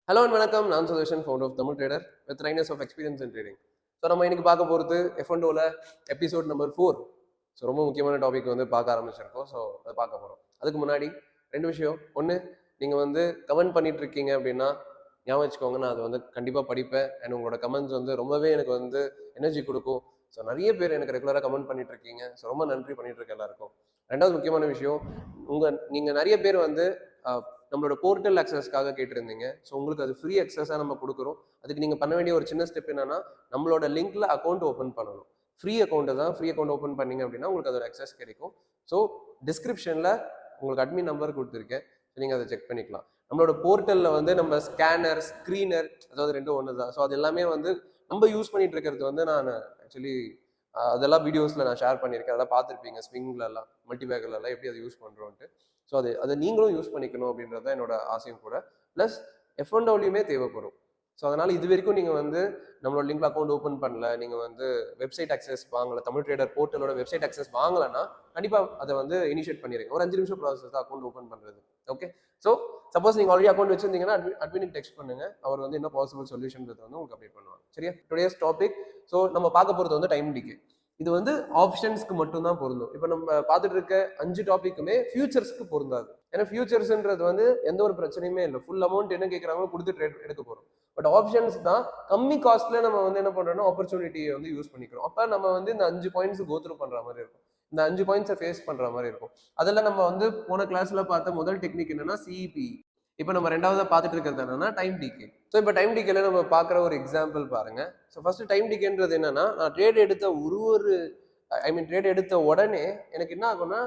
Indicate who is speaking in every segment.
Speaker 1: Hello and வணக்கம். நான் Sudarshan, founder of Tamil trader with 9 years of experience in trading. So நம்ம இன்னைக்கு பார்க்க போகிறது F&Oல எபிசோட் நம்பர் 4. ஸோ ரொம்ப முக்கியமான டாபிக் வந்து பார்க்க ஆரம்பிச்சிருக்கோம். ஸோ அதை பார்க்க போகிறோம். அதுக்கு முன்னாடி ரெண்டு விஷயம். ஒன்று, நீங்கள் வந்து கமெண்ட் பண்ணிட்டு இருக்கீங்க அப்படின்னா ஞாபகம் வச்சுக்கோங்க, நான் அதை வந்து கண்டிப்பாக படிப்பேன். அண்ட் உங்களோட கமெண்ட்ஸ் வந்து ரொம்பவே எனக்கு வந்து எனர்ஜி கொடுக்கும். ஸோ நிறைய பேர் எனக்கு ரெகுலராக கமெண்ட் பண்ணிட்டு இருக்கீங்க. ஸோ ரொம்ப நன்றி பண்ணிட்டு இருக்க எல்லாருக்கும். ரெண்டாவது முக்கியமான விஷயம், நீங்கள் நிறைய பேர் வந்து நம்மளோட போர்ட்டல் அக்சஸ்க்காக கேட்டிருந்தீங்க. ஸோ உங்களுக்கு அது ஃப்ரீ அக்சஸாக நம்ம கொடுக்குறோம். அதுக்கு நீங்கள் பண்ண வேண்டிய ஒரு சின்ன ஸ்டெப் என்னன்னா, நம்மளோட லிங்க்ல அக்கௌண்ட் ஓப்பன் பண்ணணும். ஃப்ரீ அக்கௌண்ட் தான். ஃப்ரீ அக்கௌண்ட் ஓப்பன் பண்ணீங்க அப்படின்னா உங்களுக்கு அதோட அக்சஸ் கிடைக்கும். ஸோ டிஸ்கிரிப்ஷனில் உங்களுக்கு அட்மின் நம்பர் கொடுத்துருக்கேன். நீங்கள் அதை செக் பண்ணிக்கலாம். நம்மளோட போர்ட்டலில் வந்து நம்ம ஸ்கேனர், ஸ்க்ரீனர், அதாவது ரெண்டும் ஒன்று தான். ஸோ அது எல்லாமே வந்து நம்ம யூஸ் பண்ணிட்டு இருக்கிறது வந்து நான் ஆக்சுவலி அதெல்லாம் வீடியோஸில் நான் ஷேர் பண்ணியிருக்கேன். அதெல்லாம் பார்த்துருப்பீங்க. ஸ்விங்லலாம், மல்டிபேக்கர்லாம் எப்படி அதை யூஸ் பண்ணுறோன்ட்டு. ஸோ அதை நீங்களும் யூஸ் பண்ணிக்கணும் அப்படின்றது தான் என்னோட ஆசையும் கூட. ப்ளஸ் F&Oலையுமே தேவைப்படும். ஸோ அதனால் இது வரைக்கும் நீங்கள் வந்து நம்மளோட லிங்க்ல அக்கௌண்ட் ஓப்பன் பண்ணல, நீங்கள் வந்து வெப்சைட் அக்சஸ் வாங்கலை, தமிழ் ட்ரேடர் போர்ட்டலோட வெப்சைட் அக்சஸ் வாங்கலைன்னா கண்டிப்பாக அதை வந்து இனிஷியேட் பண்ணிடுங்க. ஒரு 5 நிமிஷம் ப்ராசஸ் தான் அக்கௌண்ட் ஓப்பன் பண்ணுறது. ஓகே. ஸோ சப்போஸ் நீங்கள் ஆல்ரெடி அக்கௌண்ட் வச்சிருந்தீங்கன்னா அட்மினுக்கு டெக்ஸ்ட் பண்ணுங்க. அவர் வந்து என்ன பாசிபிள் சொல்யூஷன் வந்து உங்களுக்கு அப்டேட் பண்ணுவாங்க. சரியா? Today's topic. ஸோ நம்ம பார்க்க போகிறது வந்து டைம் டிகே. இது வந்து ஆப்ஷன்ஸ்க்கு மட்டும்தான் பொருந்தும். இப்போ நம்ம பார்த்துட்டு இருக்க 5 டாபிக்குமே ஃபியூச்சர்ஸ்க்கு பொருந்தாது. ஏன்னா ஃபியூச்சர்ஸ்ன்றது வந்து எந்த ஒரு பிரச்சனையுமே இல்லை. ஃபுல் அமௌண்ட் என்ன கேட்குறாங்களோ கொடுத்து ட்ரேட் எடுக்க போகிறோம். பட் ஆப்ஷன்ஸ் தான் கம்மி காஸ்ட்ல நம்ம வந்து என்ன பண்றோம்னா ஆப்பர்ச்சுனிட்டியை வந்து யூஸ் பண்ணிக்கிறோம். அப்போ நம்ம வந்து இந்த 5 பாயிண்ட்ஸ் கோத்ரூ பண்ற மாதிரி இருக்கும். இந்த 5 பாயிண்ட்ஸை ஃபேஸ் பண்ற மாதிரி இருக்கும். அதெல்லாம் நம்ம வந்து போன கிளாஸ்ல பார்த்த முதல் டெக்னிக் என்னன்னா சிஇபி. இப்போ நம்ம ரெண்டாவதா பார்த்துட்டு இருக்கிறது என்னன்னா டைம் டிகே. ஸோ இப்போ டைம் டிகேல நம்ம பார்க்குற ஒரு எக்ஸாம்பிள் பாருங்க. ஸோ ஃபர்ஸ்ட் டைம் டிகேன்றது என்னன்னா, நான் ட்ரேட் எடுத்த ட்ரேட் எடுத்த உடனே எனக்கு என்ன ஆகும்னா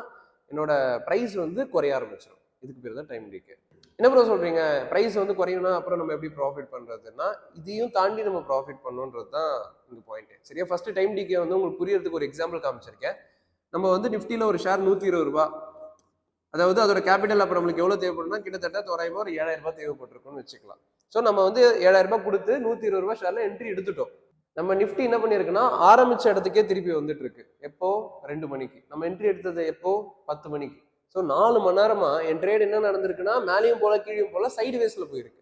Speaker 1: என்னோட ப்ரைஸ் வந்து குறைய ஆரம்பிச்சிடும். இதுக்கு பேர் தான் டைம் டிகே. என்ன ப்ரோ சொல்றீங்க, ப்ரைஸ் வந்து குறையும்னா அப்புறம் நம்ம எப்படி ப்ராஃபிட் பண்றதுன்னா, இதையும் தாண்டி நம்ம ப்ராஃபிட் பண்ணணுன்றது தான் இந்த பாயிண்ட். சரியா? ஃபர்ஸ்ட் டைம் டிகே வந்து உங்களுக்கு புரியறதுக்கு ஒரு எக்ஸாம்பிள் காமிச்சிருக்கேன். நம்ம வந்து நிஃப்டியில் ஒரு ஷேர் 120 ரூபாய், அதாவது அதோட கேபிட்டல் அப்போ நம்மளுக்கு எவ்வளோ தேவைப்படும்னா கிட்டத்தட்ட தோராயமாக ஒரு 7000 ரூபாய் தேவைப்பட்டிருக்கும்னு வச்சுக்கலாம். ஸோ நம்ம வந்து 7000 ரூபாய் கொடுத்து 120 ரூபாய் ஷேர்ல என்ட்ரி எடுத்துட்டோம். நம்ம நிஃப்டி என்ன பண்ணிருக்குன்னா ஆரம்பிச்ச இடத்துக்கே திருப்பி வந்துட்டு இருக்கு. எப்போ? 2 மணிக்கு. நம்ம என்ட்ரி எடுத்தது எப்போ? 10 மணிக்கு. ஸோ 4 மணி நேரமா என் ட்ரேட் என்ன நடந்திருக்குன்னா மேலேயும் போல கீழேயும் போல சைடு வேஸ்ல போயிருக்கு.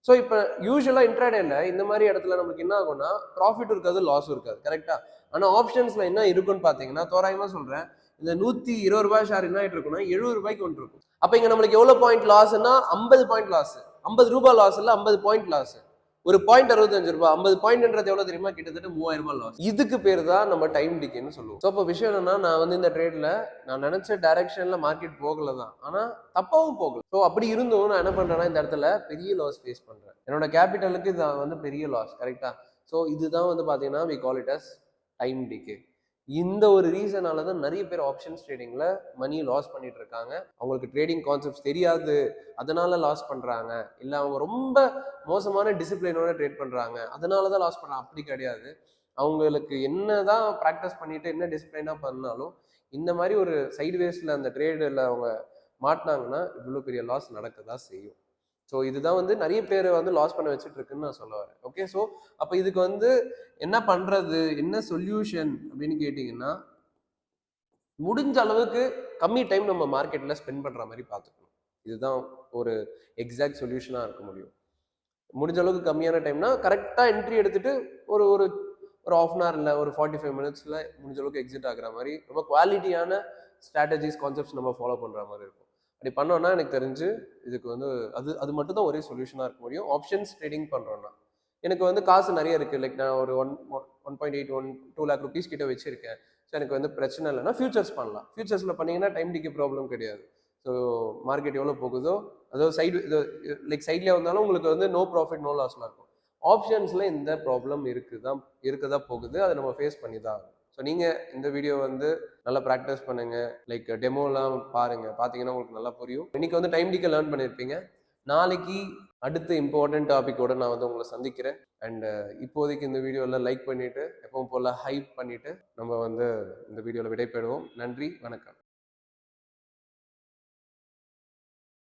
Speaker 1: ஸோ இப்போ யூஸ்வலா இன்ட்ராடேல இந்த மாதிரி இடத்துல நமக்கு என்ன ஆகும்னா ப்ராஃபிட் இருக்காது, லாஸும் இருக்காது. கரெக்டா? ஆனால் ஆப்ஷன்ஸ்ல என்ன இருக்குன்னு பாத்தீங்கன்னா, தோராயமா சொல்றேன், இந்த 120 ரூபாய் ஷேர் என்ன ஆயிட்டு இருக்குன்னா 70 ரூபாய்க்கு ஒன்று இருக்கும். அப்ப இங்க நம்மளுக்கு எவ்வளவு பாயிண்ட் லாஸ்னா 50 பாயிண்ட் லாஸ். 50 ரூபாய் லாஸ் இல்ல, 50 பாயிண்ட் லாஸ். ஒரு பாயிண்ட் 65 ரூபாய். 50 பாயிண்ட்ன்றது எவ்வளவு தெரியுமா? கிட்டத்தட்ட 3000 ரூபாய் லாஸ். இதுக்கு பேர் தான் நம்ம டைம் டிகேன்னு சொல்லுவோம். ஸோ இப்போ விஷயம் என்னன்னா, நான் வந்து இந்த ட்ரேட்ல நான் நினைச்ச டைரக்ஷன்ல மார்க்கெட் போகல தான், ஆனா தப்பாவும் போகல. ஸோ அப்படி இருந்தும் நான் என்ன பண்றேன்னா இந்த இடத்துல பெரிய லாஸ் ஃபேஸ் பண்றேன். என்னோட கேபிட்டலுக்கு இது வந்து பெரிய லாஸ். கரெக்டா? ஸோ இதுதான் வந்து பாத்தீங்கன்னா we call it as time decay. இந்த ஒரு ரீசனால தான் நிறைய பேர் ஆப்ஷன்ஸ் ட்ரேடிங்ல மணி லாஸ் பண்ணிட்டு இருக்காங்க. அவங்களுக்கு ட்ரேடிங் கான்செப்ட்ஸ் தெரியாது, அதனால லாஸ் பண்றாங்க. இல்ல அவங்க ரொம்ப மோசமான டிசிப்ளினோட ட்ரேட் பண்றாங்க, அதனாலதான் லாஸ் பண்றாங்க. அப்படி கிடையாது. அவங்களுக்கு என்னதான் ப்ராக்டிஸ் பண்ணிட்டு என்ன டிசிப்ளினா பண்ணாலும் இந்த மாதிரி ஒரு சைடு வேஸ்ல அந்த ட்ரேடில் அவங்க மாட்டினாங்கன்னா இவ்வளோ பெரிய லாஸ் நடக்கதான் செய்யும். ஸோ இதுதான் வந்து நிறைய பேர் வந்து லாஸ் பண்ண வச்சுட்டு இருக்குன்னு நான் சொல்ல வரேன். ஓகே. ஸோ அப்போ இதுக்கு வந்து என்ன பண்றது, என்ன சொல்யூஷன் அப்படின்னு கேட்டீங்கன்னா, முடிஞ்ச அளவுக்கு கம்மி டைம் நம்ம மார்க்கெட்ல ஸ்பெண்ட் பண்ற மாதிரி பார்த்துக்கணும். இதுதான் ஒரு எக்ஸாக்ட் சொல்யூஷனா இருக்க முடியும். முடிஞ்ச அளவுக்கு கம்மியான டைம்னா கரெக்டா என்ட்ரி எடுத்துட்டு ஒரு ஒரு ஒரு ஹாஃப் அன் ஹவர்ல ஒரு 45 மினிட்ஸ்ல முடிஞ்ச அளவுக்கு எக்ஸிட் ஆகுற மாதிரி ரொம்ப குவாலிட்டியான ஸ்ட்ராட்டஜிஸ், கான்செப்ட்ஸ் நம்ம ஃபாலோ பண்ற மாதிரி இருக்கும். அப்படி பண்ணோம்னா எனக்கு தெரிஞ்சு இதுக்கு வந்து அது அது மட்டும் தான் ஒரே சொல்யூஷனா இருக்க முடியும். ஆப்ஷன்ஸ் ட்ரேடிங் பண்றோம்னா எனக்கு வந்து காசு நிறைய இருக்கு. லைக் நான் ஒரு 1.8 2 lakh rupees கிட்ட வச்சிருக்கேன். ஸோ எனக்கு வந்து பிரச்சனை இல்லைன்னா ஃபியூச்சர்ஸ் பண்ணலாம். ஃபியூச்சர்ஸ்ல பண்ணீங்கன்னா டைம் டிகே ப்ராப்ளம் கிடையாது. ஸோ மார்க்கெட் எவ்வளோ போகுதோ, அதாவது சைடு இது லைக் சைட்லேயே வந்தாலும் உங்களுக்கு வந்து நோ ப்ராஃபிட் நோ லாஸ்லாம் இருக்கும். ஆப்ஷன்ஸ்ல இந்த ப்ராப்ளம் இருக்குதா போகுது. அதை நம்ம ஃபேஸ் பண்ணி தான் ஆகும். ஸோ நீங்கள் இந்த வீடியோ வந்து நல்லா ப்ராக்டிஸ் பண்ணுங்க. லைக் டெமோலாம் பாருங்க. பார்த்தீங்கன்னா உங்களுக்கு நல்லா புரியும். இன்னைக்கு வந்து டைம் டிகே லேர்ன் பண்ணியிருப்பீங்க. நாளைக்கு அடுத்த இம்பார்ட்டன்ட் டாபிக்கோட நான் வந்து உங்களை சந்திக்கிறேன். அண்ட் இப்போதைக்கு இந்த வீடியோவில் லைக் பண்ணிட்டு எப்பவும் போல ஹைப் பண்ணிட்டு நம்ம வந்து இந்த வீடியோவில் விடைபெறுவோம். நன்றி, வணக்கம்.